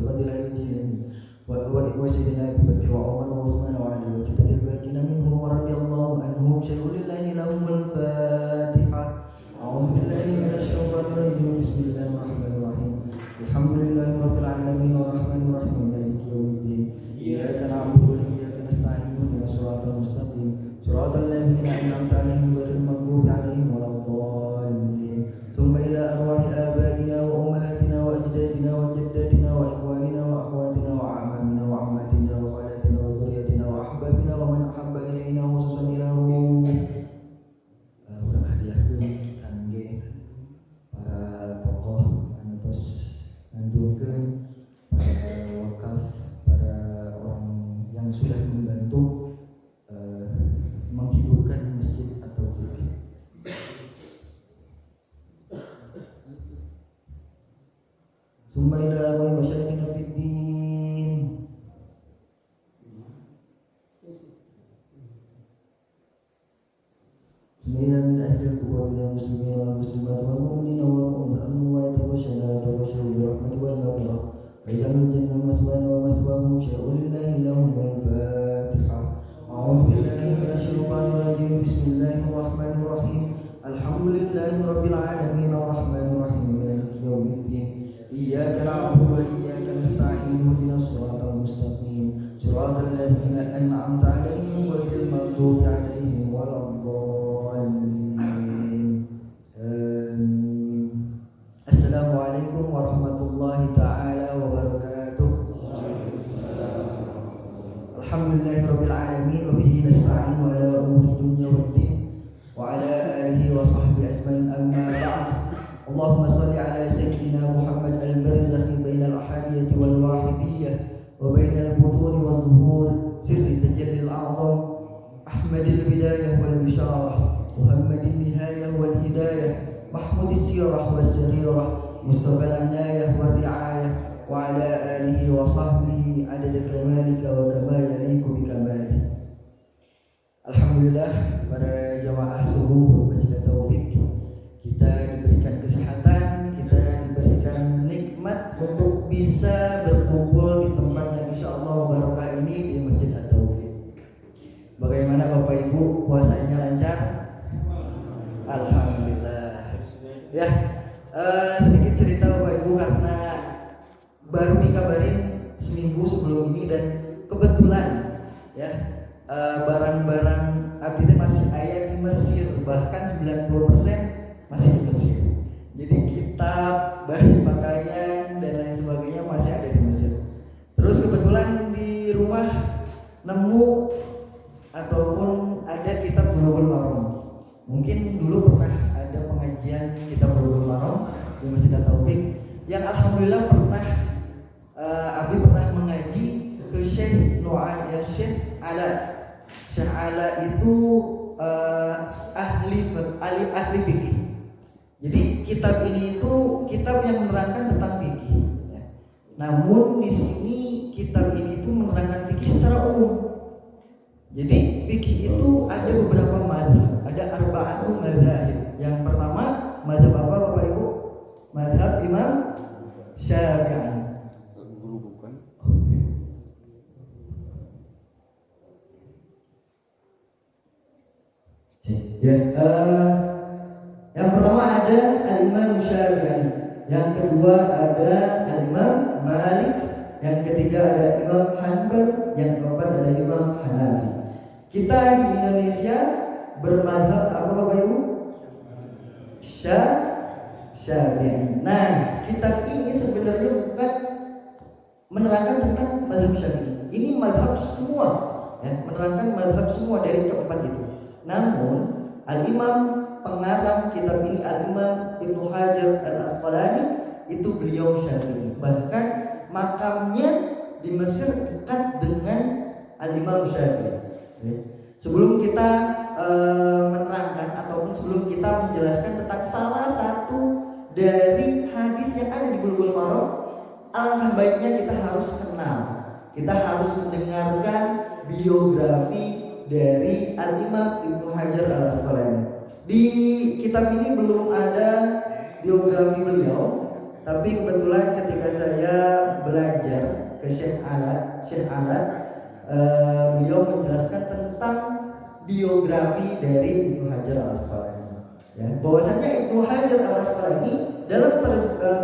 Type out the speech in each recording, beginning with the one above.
القدر الجيلاني وسيدنا أبي بكر وعمر وعثمان وعلي وسيدنا الباقين منهم ورضي الله عنهم شيخ لله لهم الفاتحة. أعوذ بالله من الشيطان الرجيم. بسم الله الرحمن الرحيم. الحمد لله رب العالمين الرحمن الرحيم مالك يوم الدين. إياك نعبد وإياك نستعين اهدنا الصراط المستقيم صراط الذين أنعمت عليهم غير المغضوب عليهم ولا الضالين. ثم إلى أرواح آبائنا وأمهاتنا وأجدادنا وجداتنا وإخواننا وأخواتنا وأعمامنا وعماتنا وخالاتنا وذريتنا وأحبابنا ومن أحب إلينا خصوصا إلى urang hadiahkeun kangge para tokoh antos ngantunkeun para wakaf, para orang yang sudah membantu menghidupkan masjid atau fikih. Summa ila wa masyayikhina fid din. Semua min ahli al-qubur wal muslimin wal muslimat wal mu'minina wal mu'minat wa yatawashshana tawashshahu bi rahmati wal maghfirah wa yaj'alul jannata maswana wa maswahum syai'un lillahi lahum al-fatihah. A'udzu billahi minasy syaithanir rajim. Bismillahir rahmanir rahim. Alhamdulillahi rabbil alamin arrahmanir rahim maliki yaumiddin. Iyyaka na'budu wa iyyaka nasta'in ihdinas siratal mustaqim siratal ladzina an'amta 'alaihim ghairil maghdubi 'alaihim waladdallin. Amin. Assalamualaikum warahmatullahi taala wabarakatuh. Alhamdulillahirabbil alamin wa bihi nasta'in wa ala umuri dunya waddin wa ala alihi wa sahbihi ajmain amma ba'd. Allahumma salli ala sayyidina Muhammad al-barzakhi bainal ahadiyati wal wahidiyah wa bainal butun wal zuhur sirri tajallil a'zam ahmadil bidayah wal bisharah muhammadin nihayah wal hidayah mahmudis sirah was sarirah mustafa al-anayah wal ri'ayah wa ala alihi wa sahbihi adada kamalika wa kama yaliku bi kamalih. Alhamdulillah, para jamaah subuh Masjid Taufik, kita diberikan kesehatan, kita diberikan nikmat untuk bisa berkumpul di tempat yang insyaallah barokah ini di Masjid Taufik. Bagaimana Bapak Ibu, puasanya lancar? Alhamdulillah. Ya, sedikit cerita Bapak Ibu, karena baru dikabarin seminggu sebelum ini dan kebetulan ya barang-barang abdi masih ada di Mesir, bahkan 90% masih di Mesir. Jadi kitab, bahan pakaian dan lain sebagainya masih ada di Mesir. Terus kebetulan di rumah nemu ataupun ada kitab Bulughul Maram. Mungkin dulu pernah ada pengajian kitab Bulughul Maram di Masjid Taufik yang alhamdulillah abdi pernah mengaji ke Syekh Nu'ay Syekh Ala. Syekh Ala itu ahli fikih. Jadi kitab ini itu kitab yang menerangkan tentang fikih. Ya. Namun di sini kitab ini itu menerangkan fikih secara umum. Jadi fikih itu ada beberapa mazhab, ada arba'atul mazhab. Yang pertama mazhab apa Bapak Ibu? Mazhab Imam Syafi'i. Ya, yang pertama ada Al-Imam Syafi'i, yang kedua ada Al-Imam Malik, yang ketiga ada Imam Hanbal, yang keempat ada Imam Hanafi. Kita di Indonesia bermadzhab apa Bapak Ibu? Syafi'i. Nah, kitab ini sebenarnya bukan menerangkan tentang mazhab Syafi'i. Ini mazhab semua, ya, menerangkan mazhab semua dari keempat itu. Namun Al-Imam pengarang kitab ini Al-Imam Ibnu Hajar Al-Asqalani itu beliau Syafi'i. Bahkan makamnya di Mesir dekat dengan Al-Imam Syafi'i. Sebelum kita menerangkan ataupun sebelum kita menjelaskan tentang salah satu dari hadis yang ada di Bulughul Maram, alangkah baiknya kita harus kenal, kita harus mendengarkan biografi dari Al-Imam Ibnu Hajar Al-Asqalani. Di kitab ini belum ada biografi beliau, Tapi kebetulan ketika saya belajar ke Syekh Alat, beliau menjelaskan tentang biografi dari Ibnu Hajar al-Asqalani. Ya, bahwasanya Ibnu Hajar al-Asqalani dalam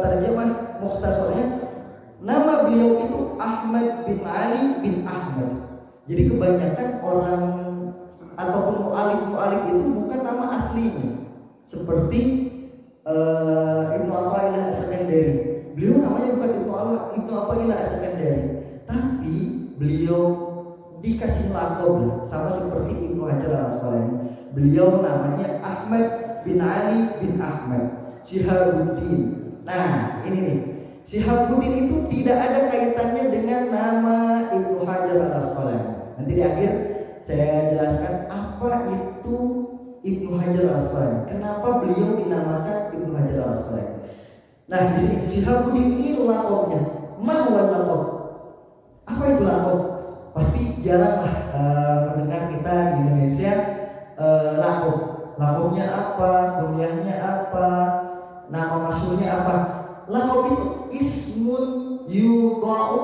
terjemah mukhtasarnya, nama beliau itu Ahmad bin Ali bin Ahmad. Jadi kebanyakan orang ataupun mu'alif itu bukan nama aslinya. Seperti Ibnu Athaillah As-Sakandari. Beliau namanya bukan Ibnu Athaillah As-Sakandari, tapi beliau dikasih lakop sama seperti Ibnu Hajar al-Asqalani. Beliau namanya Ahmad bin Ali bin Ahmad Syihabuddin. Nah, ini nih. Syihabuddin itu tidak ada kaitannya dengan nama Ibnu Hajar al-Asqalani. Nanti di akhir saya jelaskan apa itu Ibnu Hajar al-Asqalani. Kenapa beliau dinamakan Ibnu Hajar al-Asqalani? Nah, di sini Syihabuddin ini lakopnya. Mahwan lakop. Apa itu lakop? Pasti jaranglah mendengar kita di Indonesia lakop. Lakopnya apa? Kunyahnya apa? Nama masyhurnya apa? Lakop itu ismun yudha'u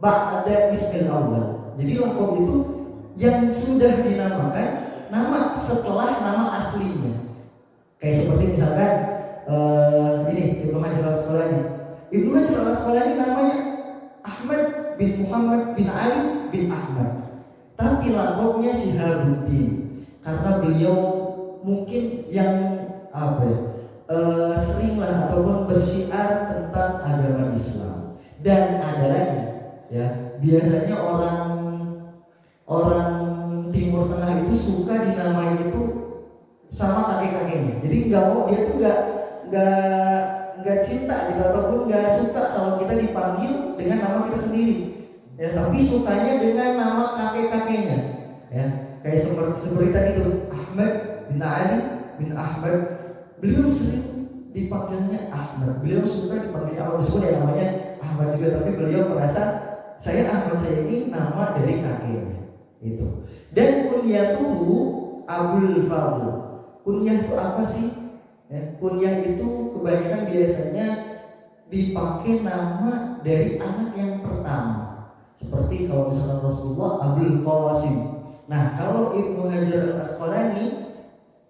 ba'da ismil awal. Jadi lakop itu yang sudah dinamakan nama setelah nama aslinya. Kayak seperti misalkan ini Ibnu Hajar al-Asqalani. Ibnu Hajar al-Asqalani namanya Ahmad bin Muhammad bin Ali bin Ahmad, tapi lakopnya Syihabuddin karena beliau mungkin yang seringlah ataupun bersyiar tentang agama Islam. Dan ada lagi ya, biasanya orang Timur Tengah itu suka dinamai itu sama kakek-kakeknya. Jadi dia tuh nggak cinta gitu ataupun nggak suka kalau kita dipanggil dengan nama kita sendiri. Ya, tapi sukanya dengan nama kakek-kakeknya. Ya, kayak seperti tadi itu Ahmad bin Ali bin Ahmad. Beliau sering dipanggilnya Ahmad. Beliau suka dipanggil Ahmad, meskipun ya namanya Ahmad juga, tapi beliau merasa Ahmad saya ini nama dari kakeknya. Itu. Dan kunyatuhu Abul Fadl. Kunyah itu apa sih? Ya, kunyah itu kebanyakan biasanya dipakai nama dari anak yang pertama. Seperti kalau misalnya Rasulullah Abul Qasim. Nah, kalau Ibnu Hajar al-Asqalani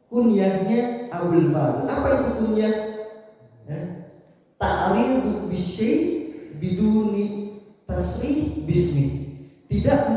kunyahnya Abul Fadl. Apa itu kunyah? Ya. Ta'ridu bisyai biduni tasrih bismi. Tidak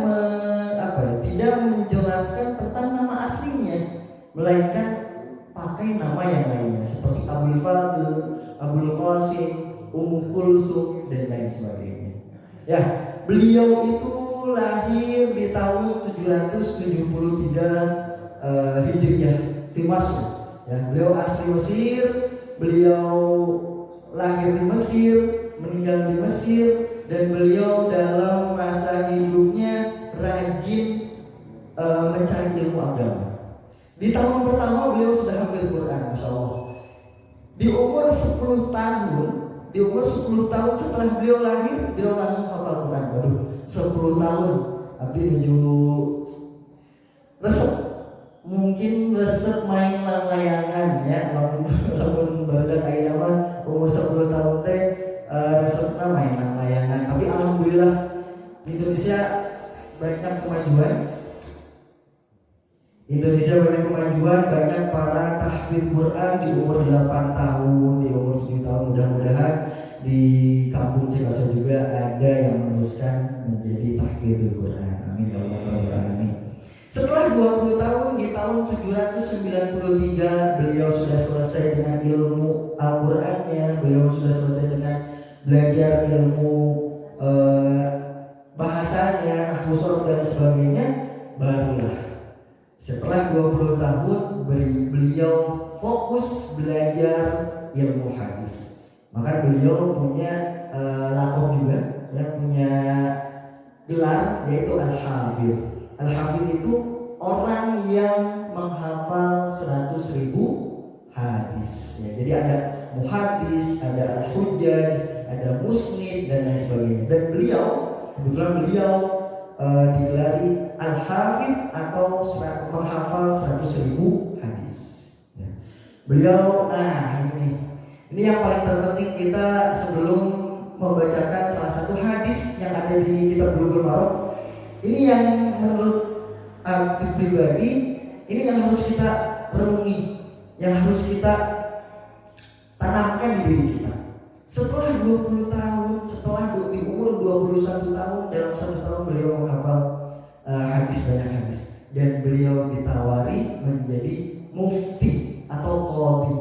menjelaskan tentang nama aslinya, melainkan pakai nama yang lainnya seperti Abul Fadl, Abul Qasim, Ummu Kulsum dan lain sebagainya. Ya, beliau itu lahir di tahun 773 Hijriah di Mesir. Ya, beliau asli Mesir, beliau lahir di Mesir, meninggal di Mesir, dan beliau dalam masa hidupnya rajin mencari ilmu agama. Di tahun pertama beliau sudah hafal Quran, Masya Allah. Di umur 10 tahun setelah beliau lahir, beliau langsung hafal Quran. Waduh, 10 tahun. Abdi menuju resep. Mungkin resep main layangan ya, lamun barudak aya nama umur 10 tahun teh resepna main layangan. Tapi alhamdulillah di Indonesia banyak kemajuan. Banyak para tahfidz Quran di umur 8 tahun, di umur 7 tahun. Mudah-mudahan di kampung Cikasa juga ada yang meneruskan menjadi tahfidz Quran. Amin ya rabbal alamin. Setelah 20 tahun, di tahun 793 beliau sudah selesai dengan ilmu Al-Qur'annya, beliau sudah selesai dengan belajar ilmu bahasanya, nahwu sharaf dan sebagainya. Barulah setelah 20 tahun beliau fokus belajar ilmu hadis. Maka beliau punya lakop juga, yang punya gelar yaitu Al-Hafidz. Al-Hafidz itu orang yang menghafal 100.000 hadis. Ya, jadi ada muhadis, ada al-hujjaj, ada musnid dan lain sebagainya. Dan kebetulan beliau digelari Al-Hafidz atau menghafal 100.000 hadis. Ya. Beliau, ini Ini yang paling terpenting kita sebelum membacakan salah satu hadis yang ada di kitab Bulughul Maram. Ini yang menurut aku pribadi, ini yang harus kita renungi, yang harus kita tanamkan di diri kita. Setelah 20 tahun, setelah di umur 21 tahun, dalam 1 tahun beliau menghafal banyak hadis, dan beliau ditawari menjadi mufti atau qadhi.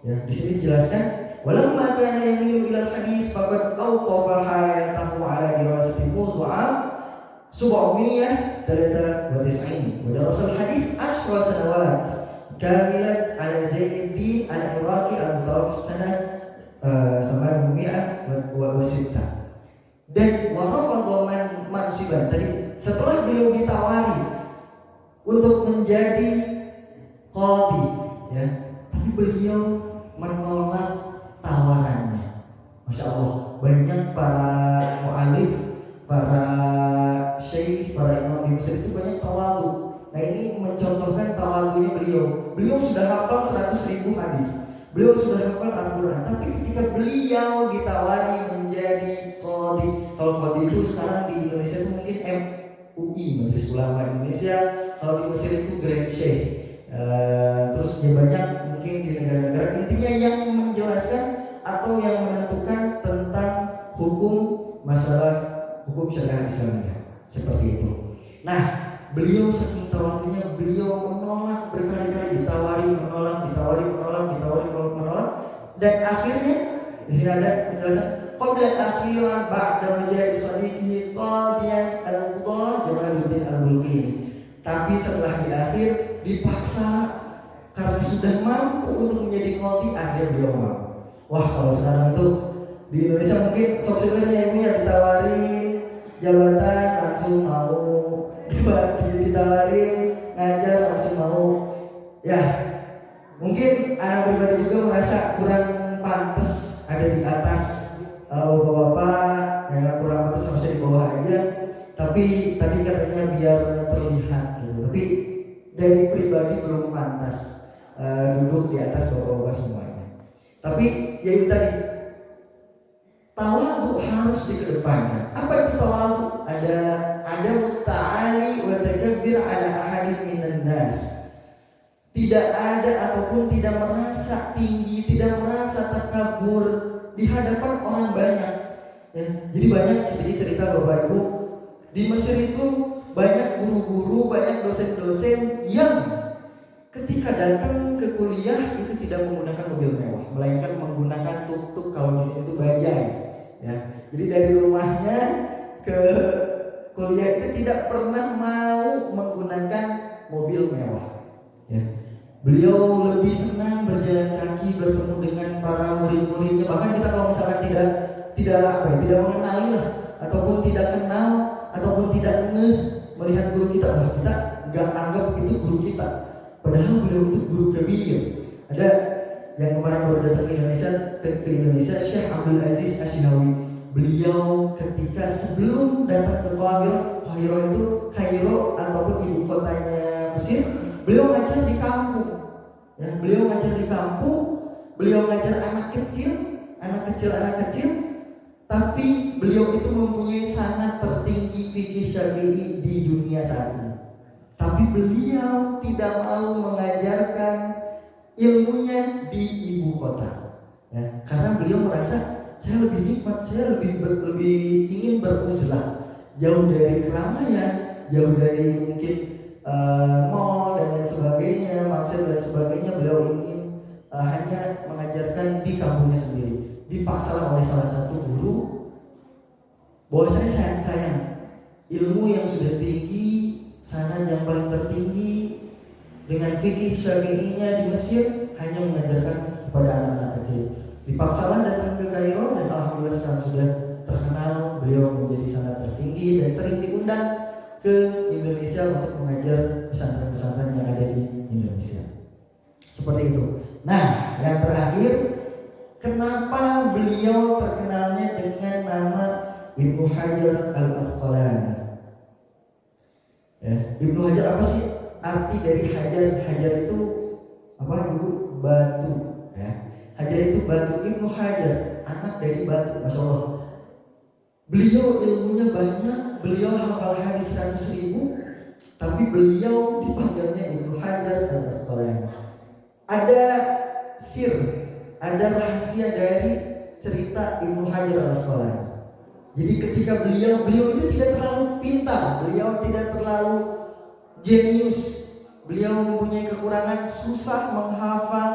Ya, di sini dijelaskan, walamma kana yamilu ila hadis faqad awqafa hayatahu ala dirasati mawdu'a sub'umiyah 93 wa darasa hadis 10 sanawat kamilat ala Zainuddin al-Iraqi al-mutawaffis sanah 800 wa sittah. Dan warafadha mansiban, tadi setelah beliau ditawari untuk menjadi qadhi, ya, tapi beliau menolak tawarannya. Masya Allah, banyak para mu'alif, para syekh, para imam di Mesir itu banyak tawadhu. Nah, ini mencontohkan tawadhunya beliau. Beliau sudah hafal 100.000 hadis, beliau sudah hafal Al-Quran, tapi ketika beliau ditawari menjadi qadhi, kalau qadhi itu sekarang di Indonesia itu mungkin MUI, Majelis Ulama Indonesia, kalau di Mesir itu Grand Sheikh. Terus ya banyak mungkin di negara-negara, intinya yang menjelaskan atau yang menentukan tentang hukum masalah hukum syariah Islamiyah seperti itu. Nah, beliau saking tawadhunya, beliau menolak berkali-kali, ditawari menolak, dan akhirnya di sini ada penjelasan qabla akhiran ba'da majlis sadiqihi qadiyan al-qudha Jamaluddin al-Bulqini. Tapi setelah di akhir dipaksa karena sudah mampu untuk menjadi qadhi, akhirnya beliau mau. Wah, kalau sekarang itu di Indonesia mungkin suksesnya ini ya, ditawari jabatan langsung mau, ditawari ngajar langsung mau. Ya, mungkin anak pribadi juga merasa kurang pantas ada di atas bapak-bapak, yang kurang pantas harusnya di bawah aja. Tapi tadi katanya biar terlihat gitu. Tapi dari pribadi belum pantas duduk di atas bapak-bapak semuanya. Tapi ya itu tadi, tawadhu harus dikedepankan. Apa itu tawadhu? Ada muta'ali wa takabbir ala ahadin minan nas. Tidak ada ataupun tidak merasa tinggi, tidak merasa takabur di hadapan orang banyak. Ya, jadi banyak sedikit cerita Bapak Ibu, di Mesir itu banyak guru-guru, banyak dosen-dosen yang ketika datang ke kuliah itu tidak menggunakan mobil mewah, melainkan menggunakan tuk-tuk, kalau di sini itu bajai. Ya, jadi dari rumahnya ke kuliah itu tidak pernah mau menggunakan mobil mewah. Ya. Beliau lebih senang berjalan kaki, bertemu dengan para murid-muridnya. Bahkan kita kalau misalkan tidak mengenali lah, ataupun tidak kenal, ataupun tidak melihat guru kita, kita nggak anggap itu guru kita. Padahal beliau itu guru beliau. Ada yang kemarin baru datang ke Indonesia, Syekh Abdul Aziz Ashinawi. Beliau ketika sebelum datang ke Kairo itu Kairo ataupun ibu kotanya Mesir, beliau ngajar di kampung. Ya, beliau ngajar di kampung, beliau ngajar anak kecil, tapi beliau itu mempunyai sanad tertinggi fikih Syafi'i di dunia saat ini. Tapi beliau tidak mau mengajarkan ilmunya di ibu kota. Ya, karena beliau merasa saya lebih nikmat, saya lebih ingin beruzlah, jauh dari keramaian, jauh dari mungkin mall dan lain sebagainya, maksud dan sebagainya. Beliau ingin hanya mengajarkan di kampungnya sendiri. Dipaksa oleh salah satu guru bahwa saya sayang ilmu yang sudah tinggi, sanad yang paling tertinggi dengan fikih Syafi'inya di Mesir, hanya mengajarkan kepada anak-anak kecil. Dipaksalah datang ke Kairo, dan alhamdulillah sekarang sudah terkenal. Beliau menjadi sanad tertinggi dan sering diundang ke Indonesia untuk mengajar pesantren-pesantren yang ada di Indonesia. Seperti itu. Nah, yang terakhir, kenapa beliau terkenalnya dengan nama Ibnu Hajar Al-Asqalani? Ya, Ibnu Hajar, apa sih arti dari Hajar? Hajar itu apa, Ibu? Batu. Ya. Hajar itu batu. Ibnu Hajar anak dari batu, masya Allah. Beliau ilmunya banyak, beliau hafal hadis 100.000, tapi beliau dipanggilnya Ibnu Hajar al-Asqalani. Ada ada rahasia dari cerita Ibnu Hajar al-Asqalani. Jadi ketika beliau itu tidak terlalu pintar, beliau tidak terlalu jenius, beliau mempunyai kekurangan, susah menghafal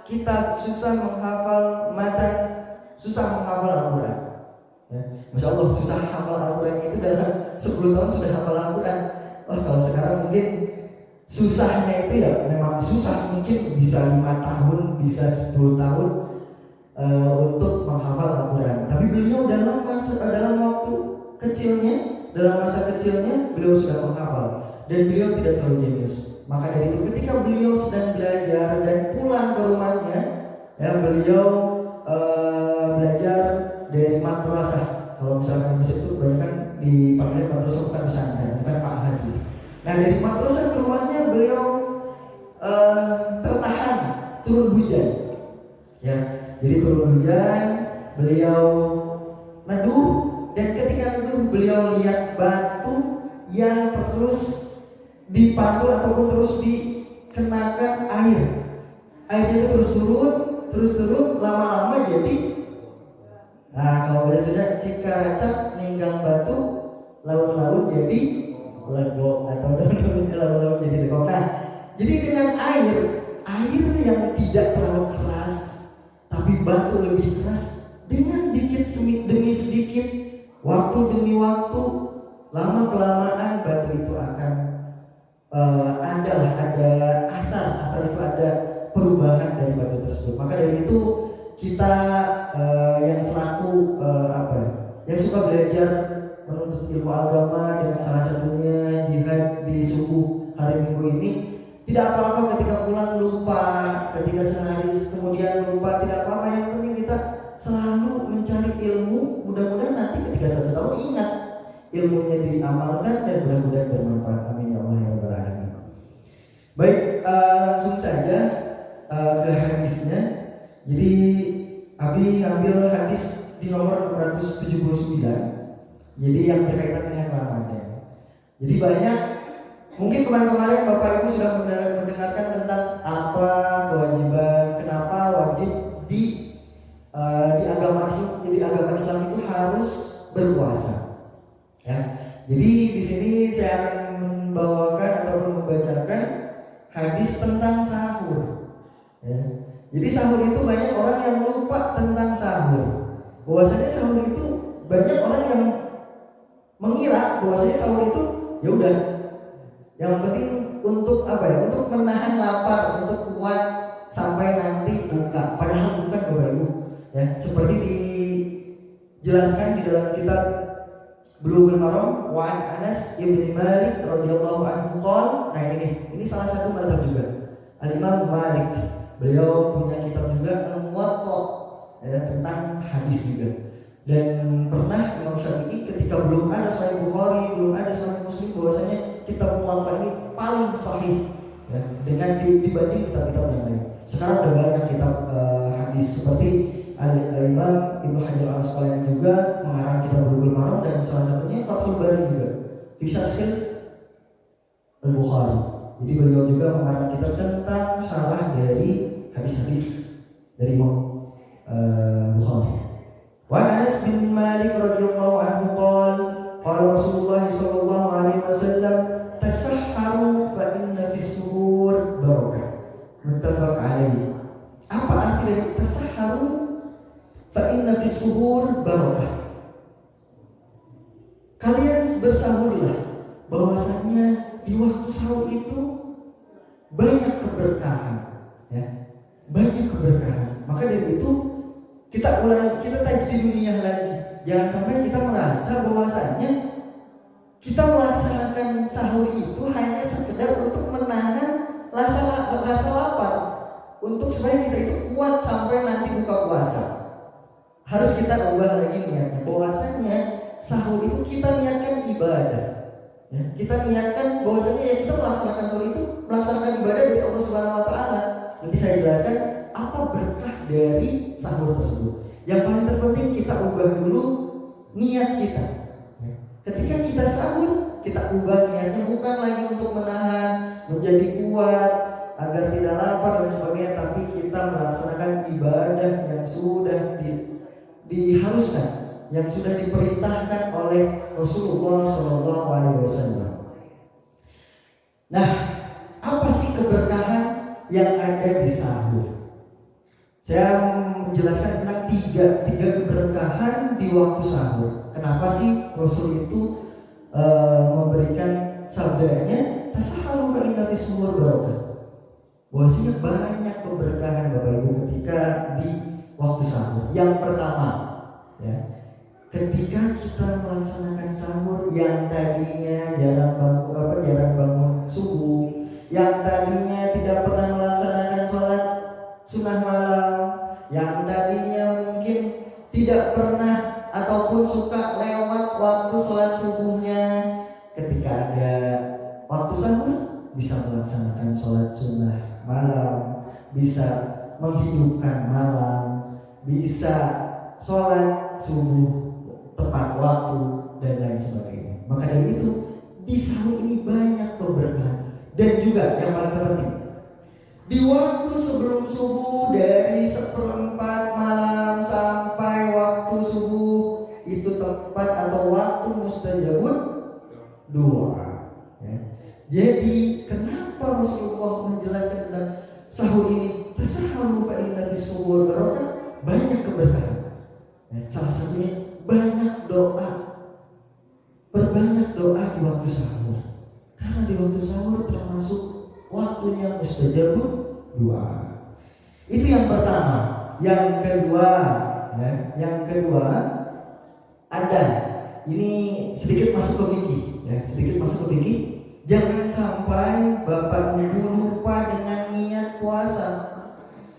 kitab, susah menghafal matan, susah menghafal Al-Quran. Ya, Masya Allah, susah hafal Al-Quran itu dalam 10 tahun sudah hafal Al-Quran. Wah, kalau sekarang mungkin susahnya itu ya memang susah, mungkin bisa 5 tahun, bisa 10 tahun untuk menghafal Al-Quran. Tapi beliau dalam waktu kecilnya, dalam masa kecilnya beliau sudah menghafal dan beliau tidak terlalu jenius. Maka dari itu ketika beliau sedang belajar dan pulang ke rumahnya, ya beliau belajar dari madrasah. Kalau misalkan di situ kebanyakan dipanggil madrasah, bukan pesantren, bukan Pak Hadi. Nah dari madrasah ke rumahnya beliau tertahan turun hujan. Ya, jadi turun hujan, beliau neduh, dan ketika neduh beliau lihat batu yang terus dipantul ataupun terus dikenakan air. Airnya itu terus turun, lama-lama jadi. Nah, kalau biasa sudah cikaracap ninggang batu, laut-laut jadi legok, atau laut-laut jadi legok. Nah, jadi dengan air yang tidak terlalu keras, tapi batu lebih keras, dengan demi sedikit, waktu demi waktu, lama kelamaan batu itu akan ada asar itu, ada perubahan dari batu tersebut. Maka dari itu kita yang selaku yang suka belajar menuntut ilmu agama, dengan salah satunya jihad di subuh hari Minggu ini, tidak apa-apa ketika pulang lupa, ketika sehari kemudian lupa, tidak apa-apa. Yang penting kita selalu mencari ilmu, mudah-mudahan nanti ketika 1 tahun ingat ilmunya, diamalkan, dan mudah-mudahan bermanfaat. Amin ya Allah ya Rabbal Alamin. Baik, langsung saja ke hadisnya. Jadi Abi ambil hadis di nomor 679. Jadi yang berkaitan dengan Ramadan. Jadi banyak, mungkin kemarin Bapak Ibu sudah mendengarkan tentang apa kewajiban, kenapa wajib di agama Islam. Jadi agama Islam itu harus berpuasa. Ya. Jadi di sini saya akan membawakan ataupun membacakan hadis tentang sahur. Ya. Jadi sahur itu banyak orang yang lupa tentang sahur. Bahwasanya sahur itu banyak orang yang mengira bahwasanya sahur itu ya udah, yang penting untuk untuk menahan lapar, untuk kuat sampai nanti buka. Padahal bukan, Bapak Ibu. Ya, seperti dijelaskan di dalam kitab Bulughul Maram, wa an Anas bin Malik radhiyallahu anhu qol. Nah ini salah satu mazhab juga. Al-Imam Malik, beliau punya kitab juga Al-Muwatta, ya, tentang hadis juga. Dan pernah Imam Syafi'i ketika belum ada Sahih Bukhari, belum ada Sahih Muslim, bahwasanya kitab Muwatta ini paling sahih, ya, dengan dibanding kitab-kitab yang lain. Sekarang udah banyak kitab hadis, seperti Al-Imam Ibnu Hajar al-Asqalani juga mengarang kitab Bulughul Maram, dan salah satunya Fathul Bari juga fi Syarh Al-Bukhari. Jadi beliau juga mengarang kitab tentang syarah dari hadis-hadis dari Imam Bukhari. Wa Anas bin Malik radhiyallahu anhu qala Rasulullah sallallahu alaihi wasallam tasahharu fa inna fis suhur barakah. Muttafaq alaihi. Apa arti dari tasahharu fa inna fis suhur barakah? Kalian bersahurlah, bahwasanya di waktu sahur itu banyak keberkahan, ya, banyak keberkahan. Maka dari itu kita tajdid dunia lagi. Jangan sampai kita merasa bahwasanya kita melaksanakan sahur itu hanya sekedar untuk menahan rasa lapar, untuk supaya kita itu kuat sampai nanti buka puasa. Harus kita ubah lagi niatnya, bahwasanya sahur itu kita niatkan ibadah. Ya, kita niatkan bahwasanya ya kita melaksanakan sahur itu melaksanakan ibadah dari Allah Subhanahu wa taala. Nanti saya jelaskan apa berkah dari sahur tersebut. Yang paling terpenting kita ubah dulu niat kita. Ketika kita sahur, kita ubah niatnya bukan lagi untuk menahan, menjadi kuat, agar tidak lapar dan sebagainya, tapi kita melaksanakan ibadah yang sudah diharuskan, yang sudah diperintahkan oleh Rasulullah SAW. Nah, apa sih keberkahan yang ada di sahur? Saya menjelaskan tentang tiga keberkahan di waktu sahur. Kenapa sih Rasul itu memberikan sabdanya tasaharu fa inna fis suhur barakah? Bahwasanya banyak keberkahan Bapak Ibu ketika di waktu sahur. Yang pertama, ya, ketika kita melaksanakan sahur yang tadinya jarang bangun subuh, yang tadinya tidak pernah melaksanakan sholat sunnah malam, yang tadinya mungkin tidak pernah ataupun suka lewat waktu sholat subuhnya, ketika ada waktu sahur bisa melaksanakan sholat sunnah malam, bisa menghidupkan malam, bisa sholat subuh tepat waktu dan lain sebagainya. Maka dari itu di sahur ini banyak keberkahan. Dan juga yang paling terpenting, di waktu sebelum subuh dari 1/4 malam sampai waktu subuh itu tempat atau waktu mustajabun doa. Ya. Jadi kenapa Rasulullah menjelaskan tentang sahur ini? Tasaharu fa inna fis suhur barakah, banyak keberkahan. Ya, salah satunya banyak doa. Perbanyak doa di waktu sahur. Karena di waktu sahur termasuk waktunya mustajabun doa. Itu yang pertama. Yang kedua, ada ini sedikit masuk ke fikih, ya, Jangan sampai Bapak Ibu lupa dengan niat puasa.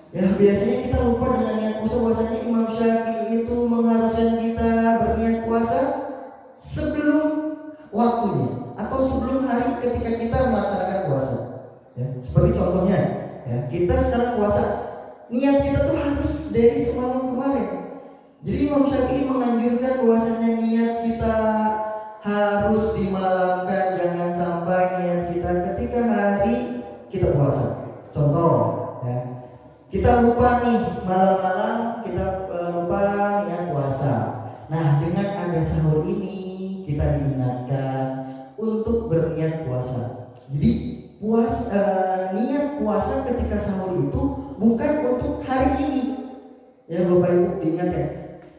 Ya, biasanya kita lupa dengan niat puasa. Bahwasanya Imam Syafi'i itu mengharuskan kita berniat puasa sebelum waktunya atau sebelum hari ketika kita melaksanakan puasa. Ya, seperti contohnya, ya, kita sekarang puasa, niat kita tuh harus dari semalam kemarin. Jadi Imam Syafi'i menganjurkan bahwasanya niat kita harus dimalamkan, jangan sampai niat kita ketika hari kita puasa. Contoh, ya, kita lupa nih malam-malam, kita lupa niat puasa. Nah, dengan ada sahur ini kita diingatkan untuk berniat puasa. Jadi niat puasa ketika sahur itu bukan untuk hari ini. Ya Bapak Ibu diingatkan,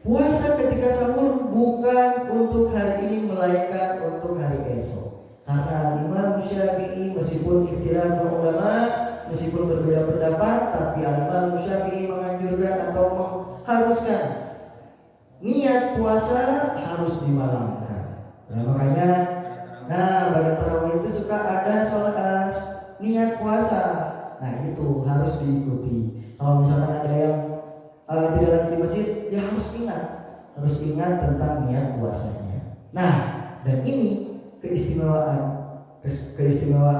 puasa ketika sahur bukan untuk hari ini melainkan untuk hari esok. Karena Imam Syafi'i meskipun ikhtilaf ulama, meskipun berbeda pendapat, tapi Imam Syafi'i menganjurkan atau mengharuskan niat puasa harus dimalamkan. Nah, makanya pada tarawih itu suka ada sholat niat puasa. Nah, itu harus diikuti. Kalau misalkan ada yang tidak lagi di masjid, ya harus ingat tentang niat puasanya. Nah, dan ini keistimewaan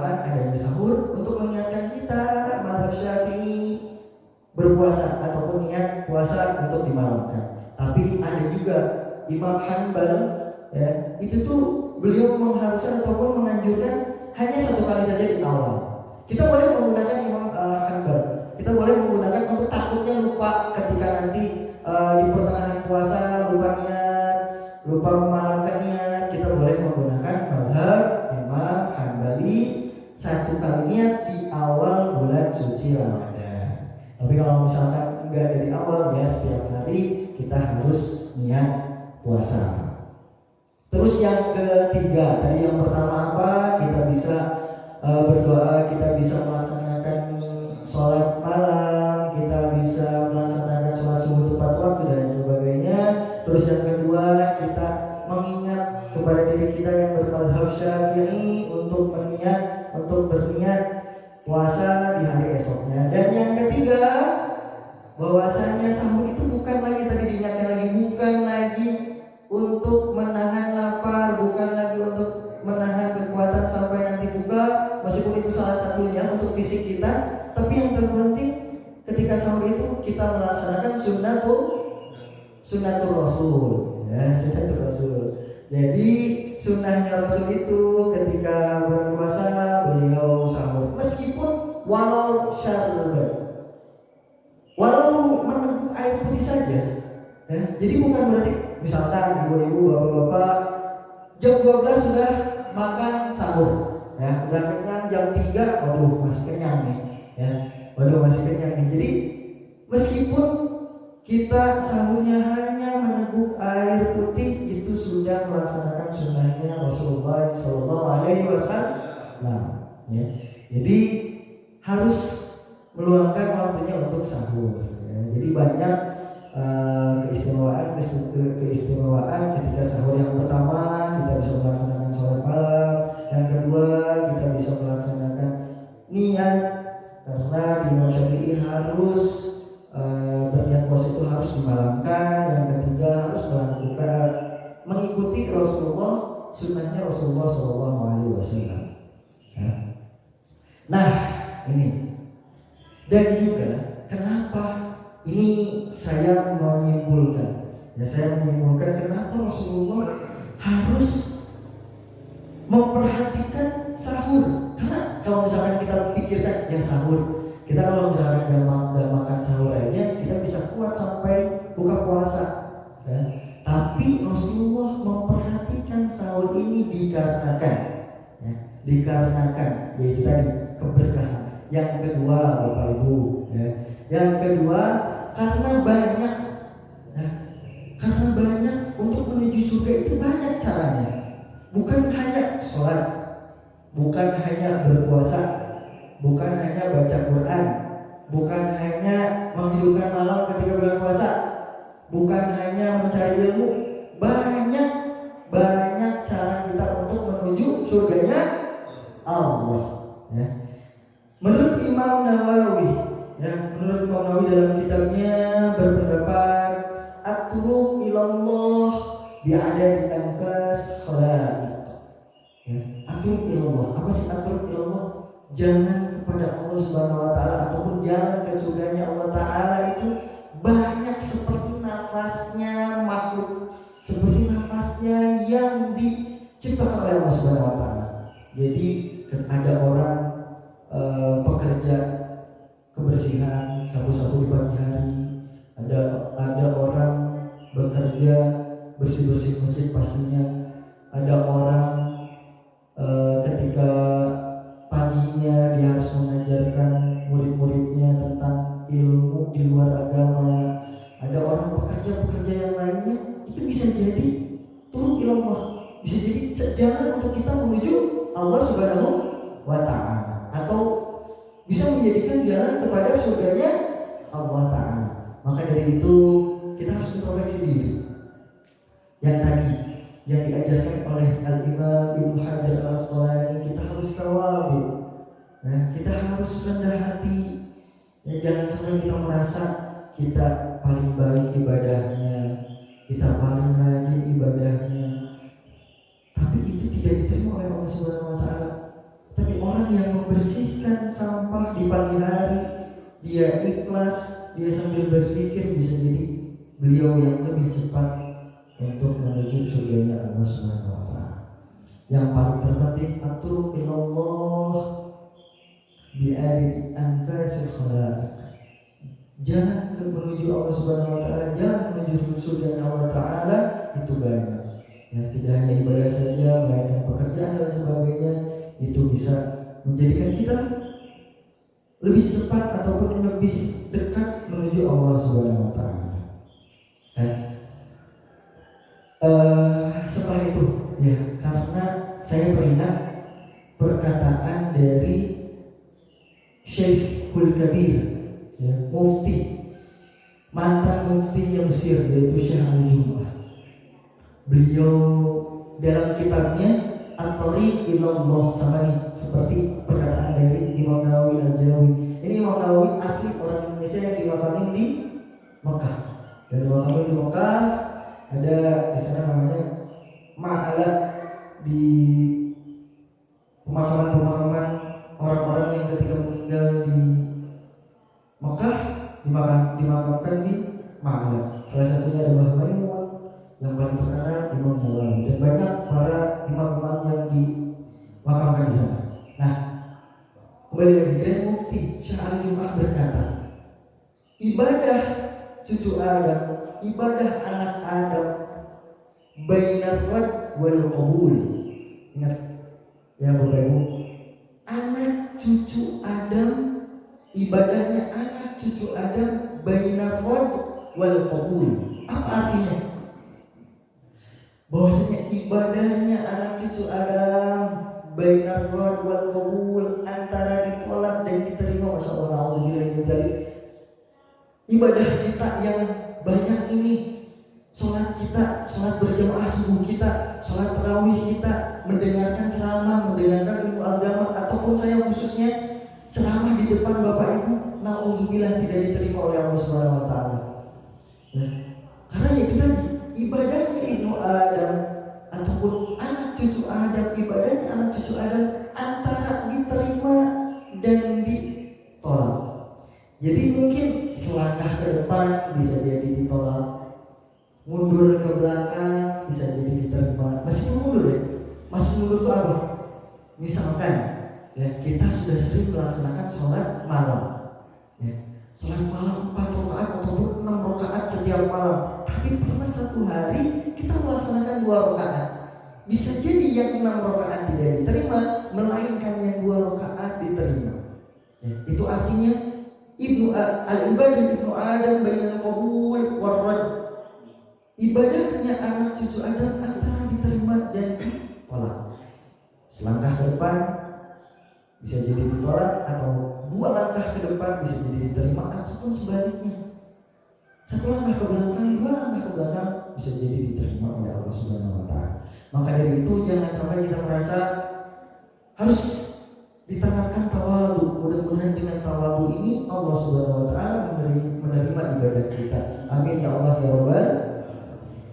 adanya sahur untuk mengingatkan kita mazhab Syafi'i berpuasa ataupun niat puasa untuk dimalamkan. Tapi ada juga Imam Hanbal, ya, itu tuh beliau mengharuskan ataupun menganjurkan hanya satu kali saja di awal. Kita boleh menggunakan Imam Hanbal. Kita boleh menggunakan untuk takutnya lupa ketika nanti di pertengahan puasa lupa niat, lupa memalamkan niat. Kita boleh menggunakan mazhab Imam Hanbali satu kali niat di awal bulan suci Ramadan. Tapi kalau misalkan enggak dari awal, ya setiap hari kita harus niat puasa. Terus yang ketiga, tadi yang pertama apa? Kita bisa berdoa, kita bisa melaksanakan sholat malam, kita bisa melaksanakan sholat subuh tepat waktu dan sebagainya. Terus yang kedua, kita mengingat kepada diri kita yang bermadzhab Syafi'i untuk berniat puasa di hari esoknya. Dan yang ketiga, bahwasanya sahur itu bukan lagi, tadi diingatkan lagi, bukan lagi untuk menahan lapar, bukan lagi untuk menahan kekuatan sampai nanti buka, meskipun itu salah satunya untuk fisik kita. Tapi yang terpenting ketika ketika sahur itu kita melaksanakan sunnatul Rasul, ya, sunnatul Rasul. Jadi sunnahnya Rasul itu ketika bulan puasa beliau sahur, meskipun walau meneguk air putih saja, ya. Jadi bukan berarti misalkan ibu-ibu, bapak-bapak jam 12 sudah makan sahur, ya, udah kenyang jam 3, waduh masih kenyang nih, ya, waduh masih kenyang nih. Jadi meskipun kita sahurnya hanya meneguk air putih, itu sudah melaksanakan sunnahnya Rasulullah Sallallahu Alaihi Wasallam. Ya. Jadi harus meluangkan waktunya untuk sahur. Ya. Jadi banyak keistimewaan ketika sahur. Yang pertama, kita bisa melaksanakan sholat malam. Yang kedua, kita bisa melaksanakan niat, karena di Imam Syafi'i harus berniat puasa itu harus dimalamkan. Yang ketiga, harus mengikuti Rasulullah, sunnahnya Rasulullah Sallallahu Alaihi Wasallam. Ya. Nah, ini dan juga kenapa ini saya menyimpulkan, ya, saya menyimpulkan kenapa Rasulullah harus memperhatikan sahur. Karena kalau misalkan kita pikirkan ya sahur, kita kalau misalkan gak makan sahur aja kita bisa kuat sampai buka puasa, ya. Tapi Rasulullah memperhatikan sahur ini dikarenakan, ya, yaitu tadi keberkahan. Yang kedua, Bapak Ibu, ya, yang kedua karena banyak, ya, karena banyak untuk menuju surga itu banyak caranya. Bukan hanya sholat, bukan hanya berpuasa, bukan hanya baca Quran, bukan hanya menghidupkan malam ketika bulan puasa, bukan hanya mencari ilmu. Banyak cara kita untuk menuju surganya Allah, ya. Menurut Imam Nawawi, ya, dalam kitabnya berpendapat at-turuq ilallah bi'adad anfas khalaiq. Ya, at-turuq ilallah. Apa sih at-turuq ilallah? Jalan kepada Allah Subhanahu wa taala ataupun jalan ke surganya Allah taala itu banyak seperti nafasnya makhluk, seperti nafasnya yang diciptakan oleh Allah Subhanahu wa taala. Jadi ada orang pekerja kebersihan sapu-sapu di pagi hari, ada orang bekerja bersih-bersih masjid pastinya, ada orang ketika paginya dia harus mengajarkan murid-muridnya tentang ilmu di luar agama, ada orang pekerja yang lainnya. Itu bisa jadi turun ilallah, bisa jadi jalan untuk kita menuju Allah Subhanahu wa ta'ala, atau bisa menjadikan jalan kepada surganya Allah ta'ala. Maka dari itu kita harus introspeksi diri. Yang tadi yang diajarkan oleh Al-Imam Ibnu Hajar Al-Asqalani, kita harus tawadhu, ya, kita harus rendah hati, ya, jangan sampai kita merasa kita paling baik ibadahnya, kita paling rajin ibadahnya, tapi itu tidak diterima oleh Allah Subhanahu wa taala. Tapi orang yang membersihkan sampah di pagi hari, dia ikhlas, dia sambil berpikir, bisa jadi beliau yang lebih cepat untuk menuju surganya Allah Subhanahu wa taala. Yang paling terpenting at-turuq ilallah bi'adad anfasil khalaiq. Jalan menuju Allah Subhanahu wa taala, jalan menuju surganya Allah taala itu banyak. Ya, tidak hanya ibadah saja, melainkan pekerjaan dan sebagainya, itu bisa menjadikan kita lebih cepat ataupun lebih dekat menuju Allah Subhanahu wa taala. Setelah itu, ya, karena saya peringat perkataan dari Syekhul Kabir, ya, mufti, mantan muftinya Mesir, yaitu Syekh Al-Jum'ah. Beliau dalam kitabnya At-Thariq Ilallah, sama nih seperti perkataan dari Imam Nawawi Al-Jawi. Ini Imam Nawawi asli orang Indonesia yang dimakamin di Mekah. Dan dimakamin di Mekah, ada di sana namanya ma'alat, di pemakaman orang-orang yang ketika meninggal di Mekah ibadah cucu Adam, ibadah anak Adam, bainar rad wal qabul. Ingat ya Bapak Ibu, anak cucu Adam, ibadahnya anak cucu Adam bainar rad wal qabul. Apa artinya? Bahwasanya ibadahnya anak cucu Adam bainar rad wal qabul, antara ditolak dan diterima. Masya Allah, auzubillah min dzalik. Ibadah kita yang banyak ini, sholat kita, sholat berjamaah subuh kita, sholat tarawih kita, mendengarkan ceramah, mendengarkan ilmu agama, ataupun saya khususnya ceramah di depan Bapak Ibu, nauzubillah tidak diterima oleh Allah Subhanahu wa taala. Ya. Karena itu tadi ibadahnya Ibnu Adam ataupun anak cucu Adam, ibadahnya anak cucu Adam antara diterima dan ditolak. Jadi mungkin selangkah ke depan bisa jadi ditolak, mundur ke belakang bisa jadi diterima. Meskipun mundur ya, masuk mundur itu apa? Misalkan ya, kita sudah sering melaksanakan sholat malam, ya, sholat malam 4 rakaat ataupun 6 rakaat setiap malam, tapi pernah satu hari kita melaksanakan 2 rakaat. Bisa jadi yang 6 rakaat tidak diterima, melainkan yang 2 rakaat diterima. Ya, itu artinya al-ibadah Ibnu Adam bainal qabul war rad. Ibadahnya anak cucu Adam antara diterima dan ditolak. Selangkah ke depan bisa jadi ditolak, atau 2 langkah ke depan bisa jadi diterima, ataupun sebaliknya. 1 langkah ke belakang, 2 langkah ke belakang bisa jadi diterima oleh Allah Subhanahu wa taala. Maka dari itu jangan sampai kita merasa harus ditanamkan tawadu. Mudah-mudahan dengan tawadu ini Allah Subhanahu wa taala menerima ibadah kita. Amin ya Allah ya rabbal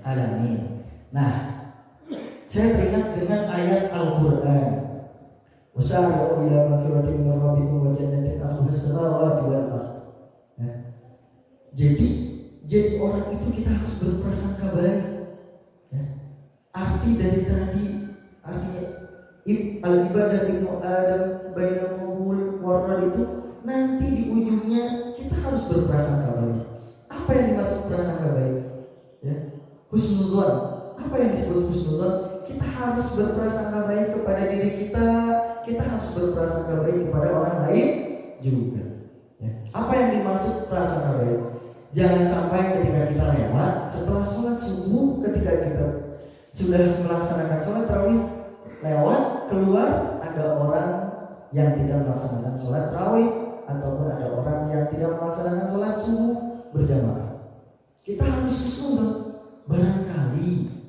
alamin. Nah, saya teringat dengan ayat Al-Qur'an. Wasari'u ila magfiratin min rabbikum wa jannatin 'arduha as-samawati wal ardh. Ya. Jadi orang itu kita harus berprasangka baik. Ya. Arti dari tadi, artinya al-ibadah Ibnu Adam bainal qabul war rad itu nanti di ujungnya kita harus berprasangka baik. Apa yang dimaksud prasangka baik? Ya. Husnuzon. Apa yang disebut husnuzon? Kita harus berprasangka baik kepada diri kita harus berprasangka baik kepada orang lain juga. Ya. Apa yang dimaksud prasangka baik? Jangan sampai ketika kita lewat setelah sholat subuh, ketika kita sudah melaksanakan sholat tarawih, lewat keluar ada orang yang tidak melaksanakan sholat tarawih, ataupun ada orang yang tidak melaksanakan sholat subuh berjamaah. Kita harus husnuzon. Barangkali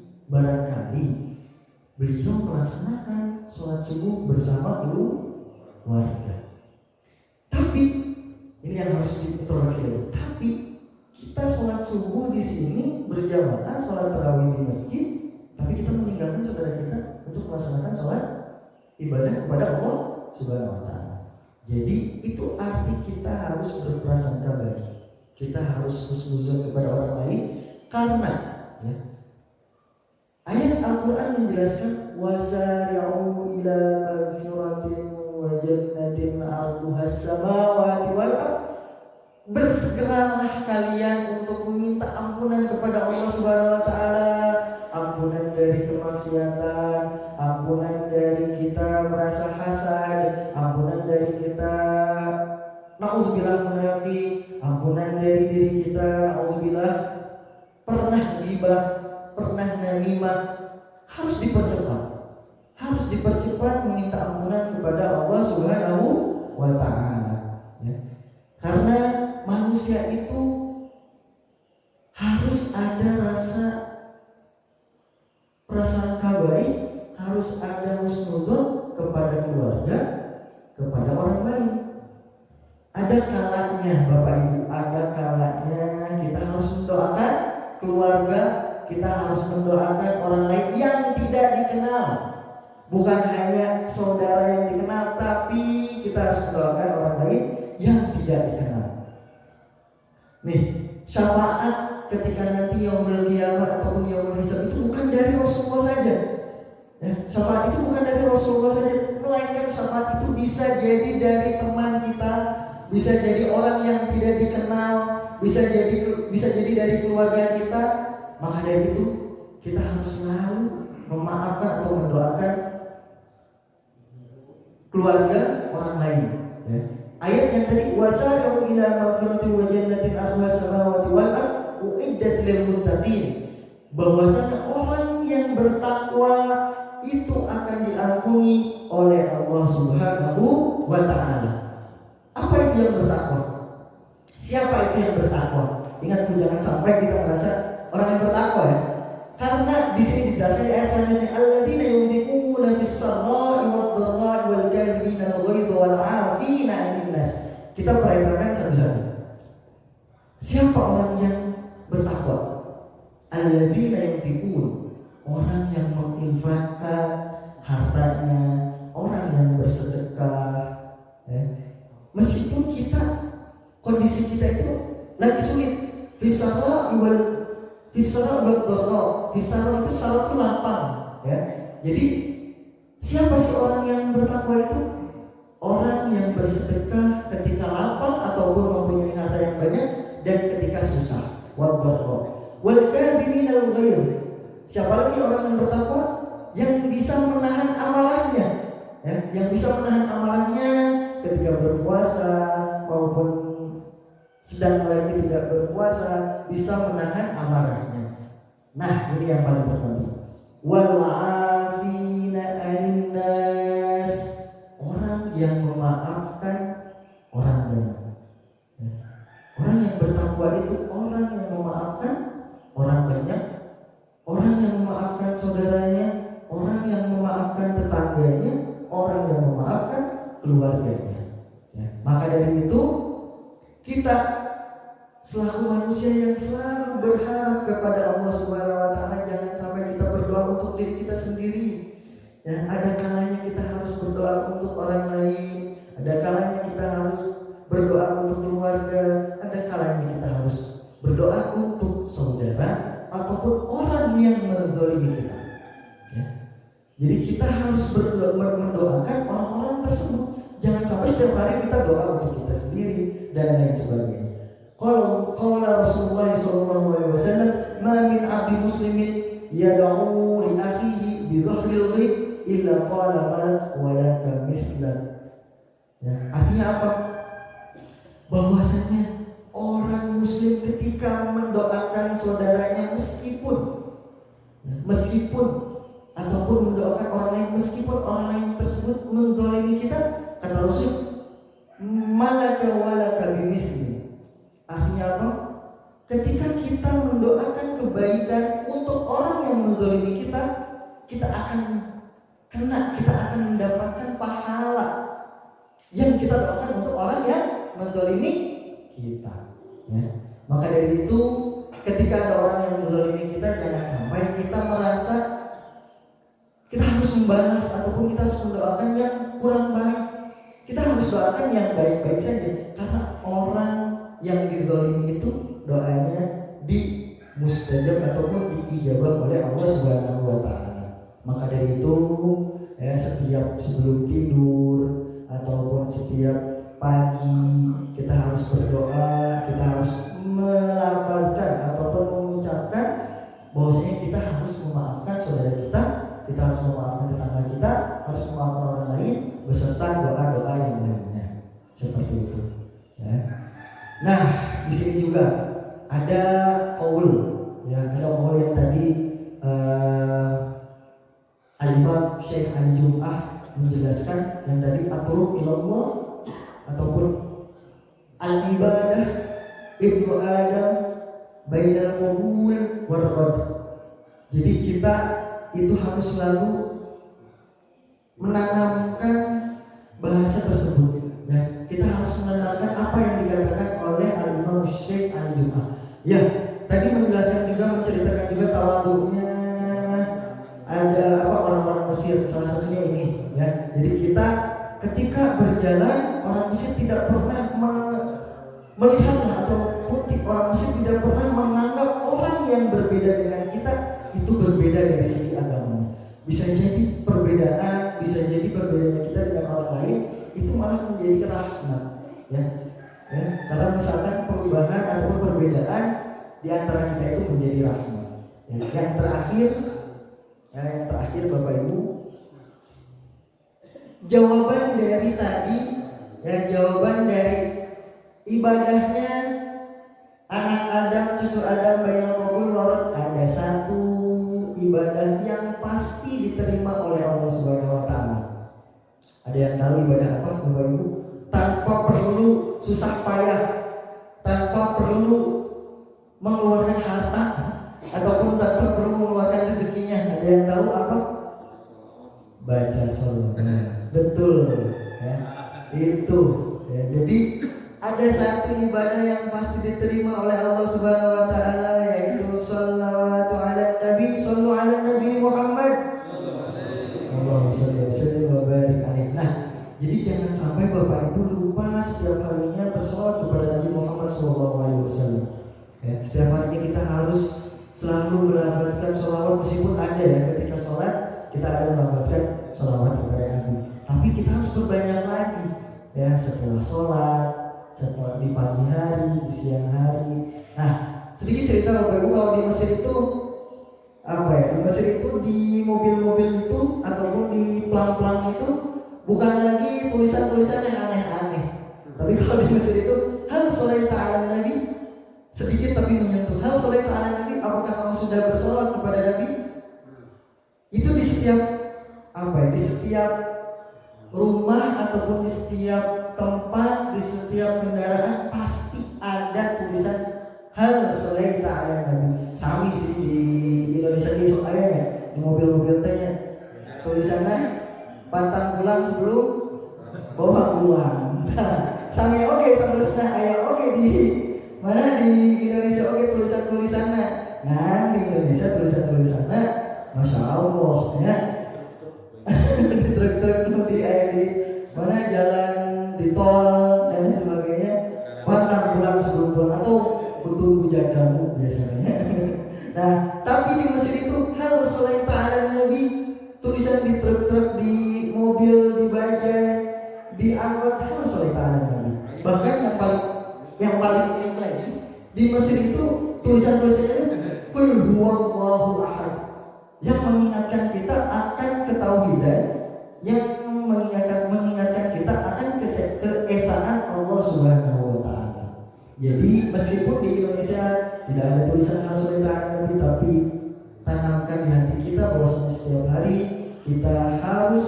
beliau melaksanakan sholat subuh bersama keluarga. Tapi ini yang harus diintroduksi dulu. Tapi kita sholat subuh di sini berjamaah, sholat tarawih di masjid, tapi kita meninggalkan saudara kita untuk melaksanakan sholat ibadah kepada Allah Subhanahu wa taala. Jadi itu arti kita harus berprasangka baik. Kita harus husnuzon kepada orang lain, karena ya, ayat Al-Qur'an menjelaskan wasari'u ila magfiratin wa jannatin 'arduha as-samawati wal ardh. Bersegeralah kalian untuk meminta ampunan kepada Allah Subhanahu wa taala, ampunan dari kemaksiatan, ampunan dari kita merasa hasad, ampunan dari kita nauzubillah munafik, ampunan dari diri kita nauzubillah pernah ghibah, pernah namimah. Harus dipercepat meminta ampunan kepada Allah Subhanahu wa taala, ya. Karena manusia itu harus ada rasa prasangka baik, harus ada husnuzon kepada keluarga, kepada orang lain. Ada kalanya Bapak Ibu, ada kalanya kita harus mendoakan keluarga, kita harus mendoakan orang lain yang tidak dikenal. Bukan hanya saudara yang dikenal, tapi kita harus mendoakan orang lain yang tidak dikenal. Nih, syafaat ketika nanti yaumul qiyamah ataupun yaumul hisab itu bukan dari Rasulullah saja. Ya, syafaat itu bukan dari Rasulullah saja, melainkan syafaat itu bisa jadi dari teman kita, bisa jadi orang yang tidak dikenal, bisa jadi dari keluarga kita. Maka dari itu kita harus selalu memaafkan atau mendoakan keluarga orang lain. Ya. Ayat yang tadi wasari'u ila magfiratin wa jannatin arduha samawati wal ard uiddat lil muttaqin, bahwasanya orang yang bertakwa itu akan diampuni oleh Allah Subhanahu wa taala. Apa itu yang bertakwa? Siapa itu yang bertakwa? Ingat, jangan sampai kita merasa orang yang bertakwa ya. Karena di sini dijelaskan di ayat selanjutnya, alladzina yunfiquna fis sarra'i wad dharra'i wal kadhibina al-ghaidha wal 'afina 'anil nas. Kita perhatikan satu-satu. Siapa orang yang bertakwa? Alladzina yunfiqun, orang yang menginfakkan hartanya, orang yang bersedekah. Ya. Meskipun kondisi kita itu lagi sulit, fisara berdoa, fisara itu syarat itu lapang, ya. Jadi siapa sih orang yang bertakwa itu? Orang yang bersedekah ketika lapang ataupun mempunyai harta yang banyak dan ketika susah. Wal kadhimin al-ghaidh. Siapa lagi orang yang bertakwa? Yang bisa menahan amarahnya, ya, yang bisa menahan amarahnya ketika berpuasa maupun sedang lagi tidak berpuasa, bisa menahan amarahnya. Nah, ini yang paling penting. Wal 'afina 'anil nas, orang yang memaafkan orang lain. Orang yang bertakwa itu orang yang memaafkan orang banyak, orang yang memaafkan saudaranya, orang yang memaafkan tetangganya, orang yang memaafkan keluarganya. Ya. Maka dari itu kita selaku manusia yang selalu berharap kepada Allah Subhanahu wa taala, jangan sampai kita berdoa untuk diri kita sendiri. Ya, ada kalanya kita harus berdoa untuk orang lain, ada kalanya kita harus berdoa untuk keluarga, ada kalanya kita harus berdoa untuk saudara ataupun orang yang menzalimi kita. Ya. Jadi kita harus mendoakan orang-orang tersebut. Jangan sampai setiap hari kita doa untuk kita sendiri dan lain sebagainya. Qala Rasulullah sallallahu alaihi wasallam, "Ma min 'abdi muslimin yad'u li akhihi bi dhahril ghaib illa qala malak wa laka mislan." Ya, artinya apa? Bahwasanya orang muslim ketika mendoakan saudaranya meskipun ataupun mendoakan orang lain meskipun orang lain tersebut menzalimi kita, kata Rasul, malaka walaka bimisli. Artinya apa? Ketika kita mendoakan kebaikan untuk orang yang menzalimi kita, kita akan mendapatkan pahala yang kita doakan untuk orang yang menzalimi kita. Ya. Maka dari itu, ketika ada orang yang menzalimi kita, jangan sampai kita merasa kita harus membalas ataupun kita harus mendoakan yang kurang baik. Kita harus doakan yang baik-baik saja, karena orang yang dizalimi itu doanya mustajab ataupun diijabah oleh Allah Subhanahu wa taala. Maka dari itu, ya, setiap sebelum tidur ataupun setiap pagi kita harus berdoa, kita harus melafalkan ataupun mengucapkan bahwasanya kita harus memaafkan saudara kita harus memaafkan tetangga kita, harus memaafkan orang lain beserta doa-doa yang lainnya. Seperti itu. Ya. Nah, di sini juga ada qaul, ya, ada qaul yang tadi Al-Imam Syekh Ali Jum'ah menjelaskan, yang tadi atur ilallah ataupun al-ibadah ibnu Adam bainal qabul war rad. Jadi kita itu harus selalu menanamkan bahasa tersebut, ya. Kita harus menanamkan apa yang dikatakan oleh Al-Imam Syekh Ali Jum'ah. Ya, tadi menceritakan juga tawadhu'nya ada orang-orang Mesir, salah satunya ini, ya. Jadi kita ketika berjalan, orang Mesir tidak pernah melihatnya ataupun orang Mesir tidak pernah menganggap orang yang berbeda dengan kita itu berbeda dari segi agama. Bisa jadi perbedaan, bisa jadi perbedaannya kita dengan orang lain itu malah menjadi rahmat, ya. Ya, karena misalkan perubahan ataupun perbedaan di antara kita itu menjadi rahmat. Ya, yang terakhir Bapak Ibu, jawaban dari tadi, jawaban dari ibadahnya anak Adam, cucu Adam, bayang qabul warad, ada satu ibadah yang pasti diterima oleh Allah Subhanahu wa taala. Ada yang tahu ibadah apa, Bapak Ibu? Tanpa perlu susah payah, tanpa perlu mengeluarkan harta ataupun tanpa perlu mengeluarkan rezekinya. Ada yang tahu apa? Baca sholawat. Betul, ya. Itu. Ya, jadi ada satu ibadah yang pasti diterima oleh Allah Subhanahu wa taala, yaitu sholawatu ala nabi, sallu ala nabi Muhammad. Allahumma shalli wa sallim wa barik alaihi. Nah, jadi jangan sampai Bapak Ibu lupa setiap harinya bersolawat kepada Nabi Muhammad SAW. Ya, setiap harinya kita harus selalu melafazkan sholawat, meskipun ada ya ketika sholat kita ada melafazkan sholawat kepada Nabi. Tapi kita harus berbanyak lagi, ya, setelah sholat, setelah di pagi hari, di siang hari. Nah, sedikit cerita Bapak Ibu, kalau di Mesir itu apa ya? Di Mesir itu di mobil-mobil itu ataupun di pelang-pelang itu bukan lagi tulisan-tulisan yang aneh-aneh. Tapi kalau di Mesir itu hal sholaita ala nabi, sedikit tapi menyentuh. Hal sholaita ala nabi, apakah kamu sudah bersolawat kepada Nabi? Itu di setiap di setiap rumah ataupun di setiap tempat, di setiap kendaraan pasti ada tulisan hal sholaita ala nabi. Sami sih di Indonesia ini soalnya di mobil-mobil tehnya tulisannya pantang pulang sebelum bawa uang. Nah, sami oke seharusnya ayah oke di mana di Indonesia oke tulisannya. Nah, di Indonesia tulisannya Masya Allah ya. Di truk-truk di ayah di mana jalan di tol dan sebagainya pantang pulang sebelum pulang atau butuh bujadamu biasanya. Nah, tapi di Mesir itu hal sholaita ala nabi, tulisan di truk-truk, di mobil, di bajai, di angkot, hal sholaita ala nabi. Bahkan yang paling unik lagi di Mesir itu tulisan-tulisannya qul huwallahu ahad, yang mengingatkan kita akan ketauhidan, yang mengingatkan kita akan keesaan Allah Subhanahu wa taala. Jadi meskipun di Indonesia tidak ada tulisan hal sholaita ala nabi, tapi tanamkan di hati kita bahwa setiap hari kita harus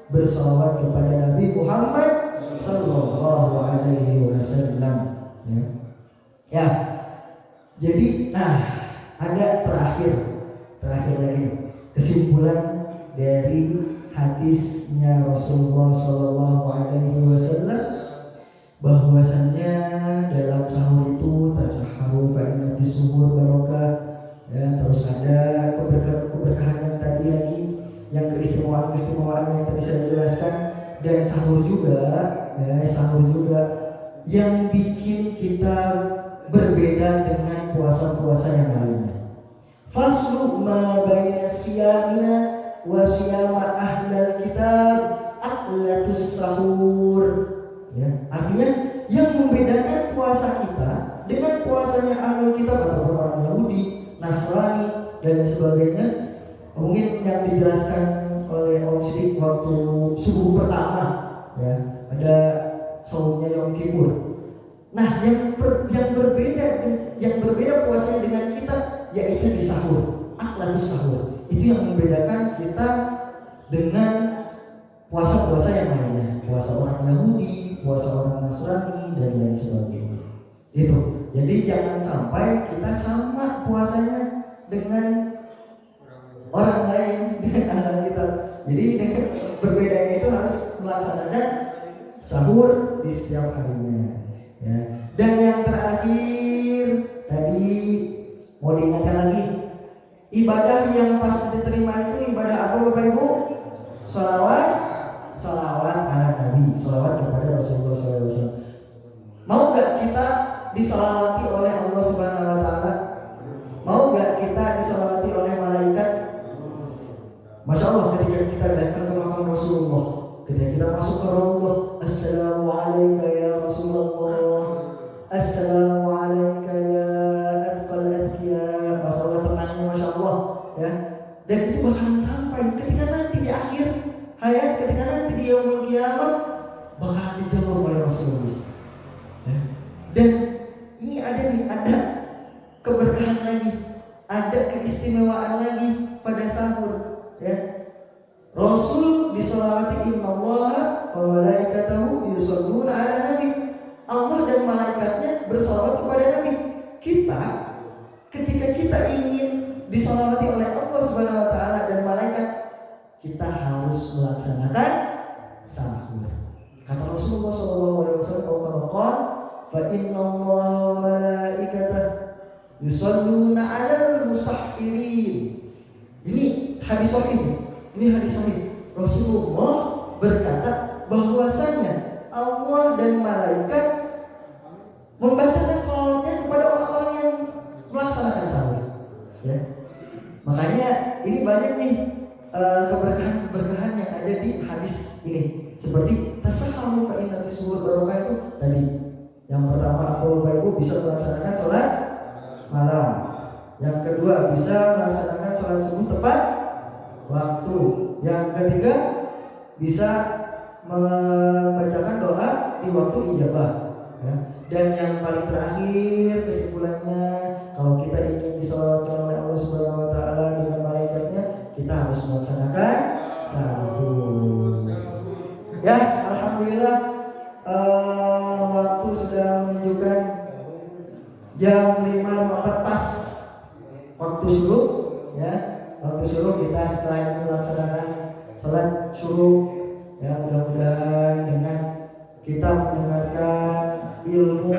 bersolawat kepada Nabi Muhammad Sallallahu Alaihi Wasallam. Ya. Jadi, ada terakhir lagi kesimpulan dari hadisnya Rasulullah Sallallahu Alaihi Wasallam, bahwasannya dalam sahur itu tasaharu fa inna fis suhur barokah. Ya, terus ada keberkahan yang tadi lagi, yang keistimewaan yang tadi saya jelaskan, dan sahur juga yang bikin kita berbeda dengan puasa-puasa yang lainnya. Faslu ma baina siyamina wa siyama ahlal kitab aqlatus sahur. Ya, artinya yang membedakan puasa kita dengan puasanya ahlul kitab ataupun orang Yahudi, Nasrani dan sebagainya, mungkin yang dijelaskan oleh Om Sidik waktu subuh pertama, ya, ada saumnya Yom Kippur. Nah, yang berbeda puasanya dengan kita yaitu di sahur, aklatus sahur. Itu yang membedakan kita dengan puasa-puasa yang lainnya, puasa orang Yahudi, puasa orang Nasrani dan lain sebagainya. Itu. Jadi jangan sampai kita sama puasanya dengan orang lain, dengan ahlul kitab. Jadi dengan berbedanya itu harus melaksanakan sahur di setiap harinya. Ya. Dan yang terakhir tadi mau diingatkan lagi, ibadah yang pasti diterima itu ibadah apa Bapak Ibu? Sholawat ala Nabi, sholawat kepada Rasulullah SAW. Mau gak kita disolawati oleh Allah Subhanahu wa taala? Mau gak kita disolawati oleh malaikat? Masya Allah, ketika kita datang ke makam Rasulullah, ketika kita masuk ke Rasulullah, assalamualaikum ya Rasulullah, hayat ketika nanti di yaumul kiamat bakal dijawab oleh Rasulullah. Ya. Dan ini ada keberkahan lagi, ada keistimewaan lagi pada sahur. Ya. Rasul disolawati innallaha wa malaikatahu yusholluna ala nabi. Allah dan malaikatnya bersolawat kepada Nabi. Kita ketika kita ingin disolawati oleh Allah Subhanahu wa taala dan malaikat, kita harus melaksanakan sahur. Kata Rasulullah SAW, fa innallaha wa malaikatahu yusholluna 'alal musahhirin. Ini hadis sahih. Ini hadis sahih. Rasulullah berkata bahwasanya Allah dan malaikat membacakan sholawatnya kepada orang-orang yang melaksanakan sahur. Ya. Makanya ini banyak nih keberkahan-keberkahan yang ada di hadis ini. Seperti tasaharu fa inna fi suhur barokah itu tadi. Yang pertama, Bapak Ibu bisa melaksanakan sholat malam. Yang kedua, bisa melaksanakan sholat subuh tepat waktu. Yang ketiga, bisa membacakan doa di waktu ijabah. Ya. Dan yang paling terakhir kesimpulannya, kalau kita ingin disolawatkan oleh Allah Subhanahu wa taala dengan malaikatnya, kita harus melaksanakan sahur. Ya, alhamdulillah waktu sudah menunjukkan jam 5.54 pas waktu syuruk. Ya, waktu syuruk kita setelah ini melaksanakan sholat syuruk. Ya, mudah-mudahan dengan kita mendengarkan ilmu